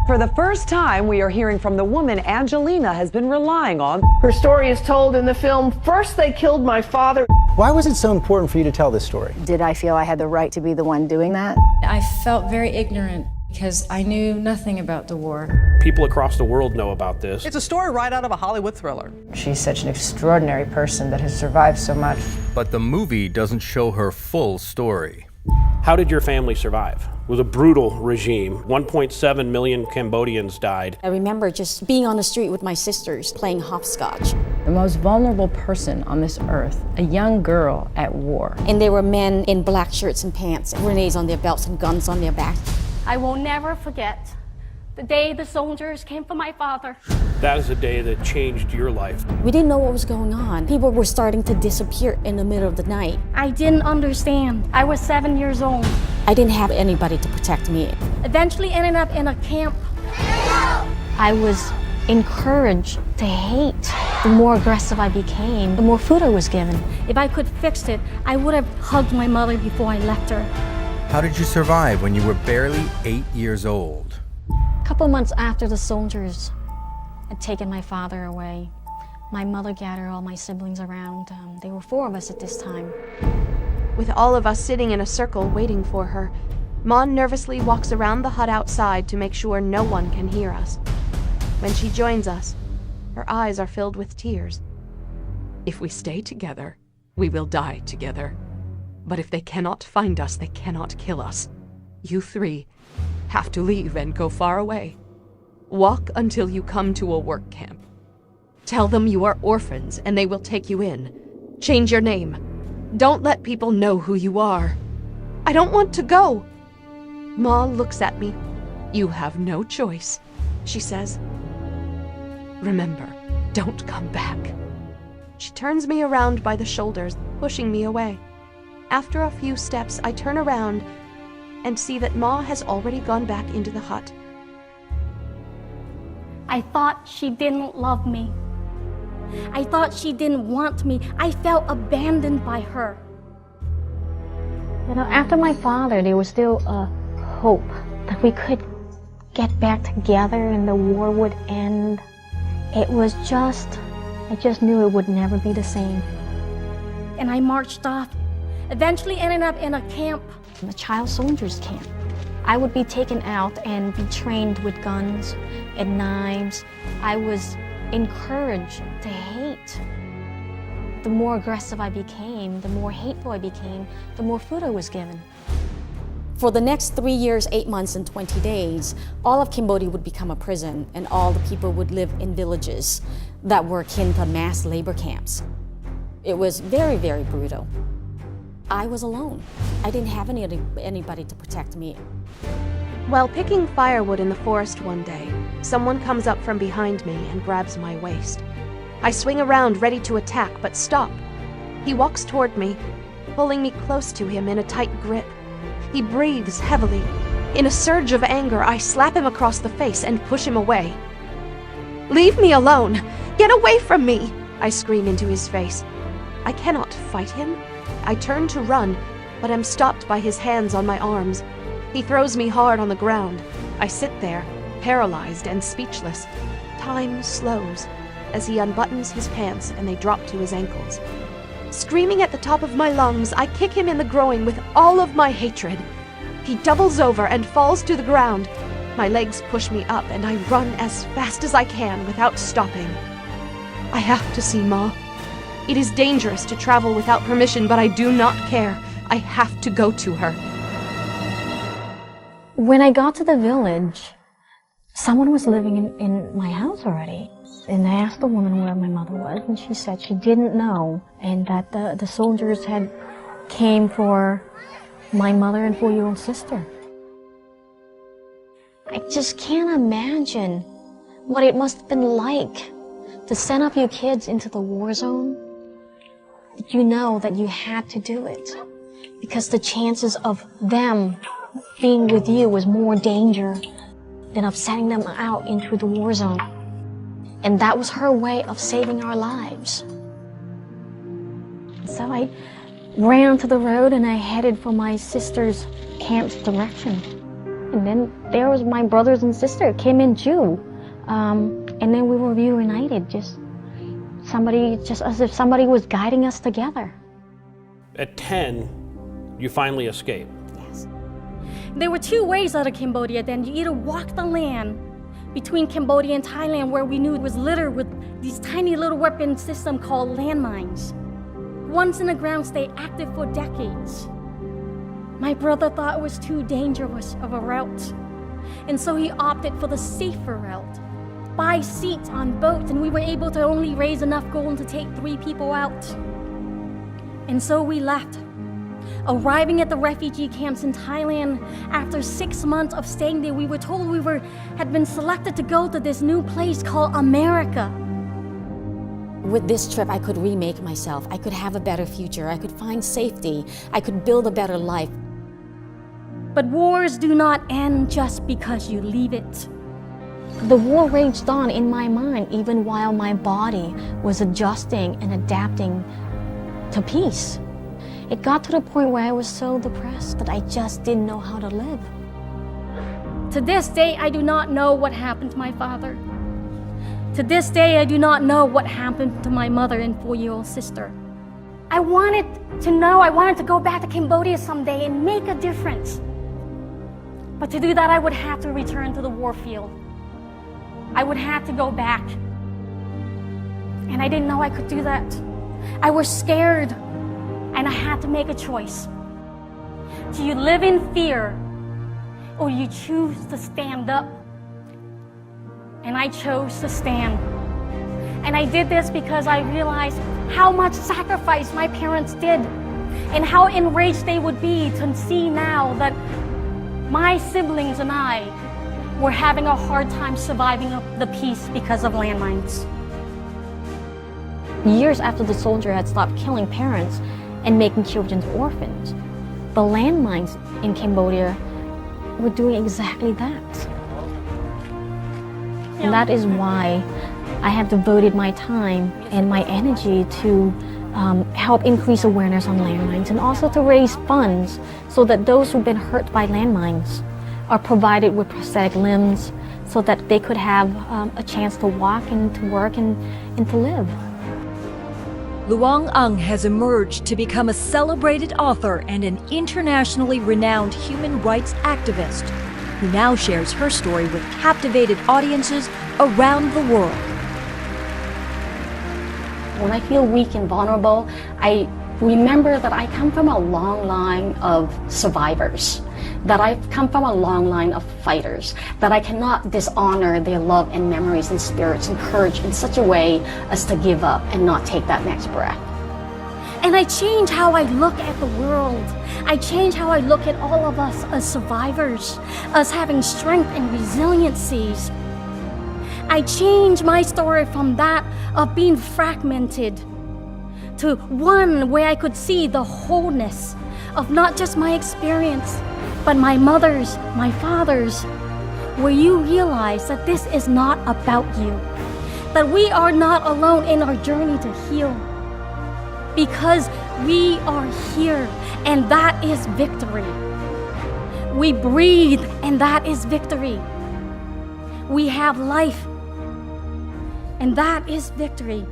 For the first time, we are hearing from the woman Angelina has been relying on. Her story is told in the film, First They Killed My Father. Why was it so important for you to tell this story? Did I feel I had the right to be the one doing that? I felt very ignorant because I knew nothing about the war. People across the world know about this. It's a story right out of a Hollywood thriller. She's such an extraordinary person that has survived so much. But the movie doesn't show her full story. How did your family survive? It was a brutal regime. 1.7 million Cambodians died. I remember just being on the street with my sisters playing hopscotch. The most vulnerable person on this earth, a young girl at war. And there were men in black shirts and pants, grenades on their belts and guns on their backs. I will never forget the day the soldiers came for my father. That is a day that changed your life. We didn't know what was going on. People were starting to disappear in the middle of the night. I didn't understand. I was 7 years old. I didn't have anybody to protect me. Eventually ended up in a camp. I was encouraged to hate. The more aggressive I became, the more food I was given. If I could fix it, I would have hugged my mother before I left her. How did you survive when you were barely 8 years old? A couple months after the soldiers had taken my father away, my mother gathered all my siblings around. There were 4 of us at this time. With all of us sitting in a circle waiting for her, Ma nervously walks around the hut outside to make sure no one can hear us. When she joins us, her eyes are filled with tears. If we stay together, we will die together. But if they cannot find us, they cannot kill us. You 3 have to leave and go far away. Walk until you come to a work camp. Tell them you are orphans and they will take you in. Change your name. Don't let people know who you are. I don't want to go. Ma looks at me. You have no choice, she says. Remember, don't come back. She turns me around by the shoulders, pushing me away. After a few steps, I turn around and see that Ma has already gone back into the hut. I thought she didn't love me. I thought she didn't want me. I felt abandoned by her. You know, after my father, there was still a hope that we could get back together and the war would end. I just knew it would never be the same. And I marched off, eventually ended up in a camp. The child soldiers camp. I would be taken out and be trained with guns and knives. I was encouraged to hate. The more aggressive I became, the more hateful I became, the more food I was given. For the next 3 years, 8 months, and 20 days, all of Cambodia would become a prison, and all the people would live in villages that were akin to mass labor camps. It was very, very brutal. I was alone. I didn't have anybody to protect me. While picking firewood in the forest one day, someone comes up from behind me and grabs my waist. I swing around ready to attack, but stop. He walks toward me, pulling me close to him in a tight grip. He breathes heavily. In a surge of anger, I slap him across the face and push him away. "Leave me alone! Get away from me!" I scream into his face. I cannot fight him. I turn to run, but am stopped by his hands on my arms. He throws me hard on the ground. I sit there, paralyzed and speechless. Time slows as he unbuttons his pants and they drop to his ankles. Screaming at the top of my lungs, I kick him in the groin with all of my hatred. He doubles over and falls to the ground. My legs push me up and I run as fast as I can without stopping. I have to see Ma. It is dangerous to travel without permission, but I do not care. I have to go to her. When I got to the village, someone was living in my house already. And I asked the woman where my mother was, and she said she didn't know, and that the soldiers had came for my mother and 4-year-old sister. I just can't imagine what it must have been like to send up your kids into the war zone. You know that you had to do it because the chances of them being with you was more danger than of sending them out into the war zone. And that was her way of saving our lives. So I ran to the road and I headed for my sister's camp's direction. And then there was my brothers and sister came in too. And then we were reunited, just as if somebody was guiding us together. At 10, you finally escape. Yes. There were two ways out of Cambodia then. You either walk the land between Cambodia and Thailand, where we knew it was littered with these tiny little weapon system called landmines. Once in the ground, stay active for decades. My brother thought it was too dangerous of a route, and so he opted for the safer route. Buy seats on boats, and we were able to only raise enough gold to take 3 people out. And so we left. Arriving at the refugee camps in Thailand, after 6 months of staying there, we were told we had been selected to go to this new place called America. With this trip, I could remake myself. I could have a better future. I could find safety. I could build a better life. But wars do not end just because you leave it. The war raged on in my mind even while my body was adjusting and adapting to peace. It got to the point where I was so depressed that I just didn't know how to live. To this day, I do not know what happened to my father. To this day, I do not know what happened to my mother and 4-year-old sister. I wanted to know, I wanted to go back to Cambodia someday and make a difference. But to do that, I would have to return to the war field. I would have to go back. And I didn't know I could do that. I was scared, and I had to make a choice. Do you live in fear, or you choose to stand up? And I chose to stand. And I did this because I realized how much sacrifice my parents did, and how enraged they would be to see now that my siblings and I were having a hard time surviving the peace because of landmines. Years after the soldier had stopped killing parents and making children orphans, the landmines in Cambodia were doing exactly that. And that is why I have devoted my time and my energy to help increase awareness on landmines, and also to raise funds so that those who've been hurt by landmines are provided with prosthetic limbs so that they could have a chance to walk and to work and to live. Loung has emerged to become a celebrated author and an internationally renowned human rights activist, who now shares her story with captivated audiences around the world. When I feel weak and vulnerable, I remember that I come from a long line of survivors, that I've come from a long line of fighters, that I cannot dishonor their love and memories and spirits and courage in such a way as to give up and not take that next breath. And I change how I look at the world. I change how I look at all of us as survivors, us having strength and resiliencies. I change my story from that of being fragmented to one where I could see the wholeness of not just my experience, but my mother's, my father's, where you realize that this is not about you, that we are not alone in our journey to heal, because we are here, and that is victory. We breathe, and that is victory. We have life, and that is victory.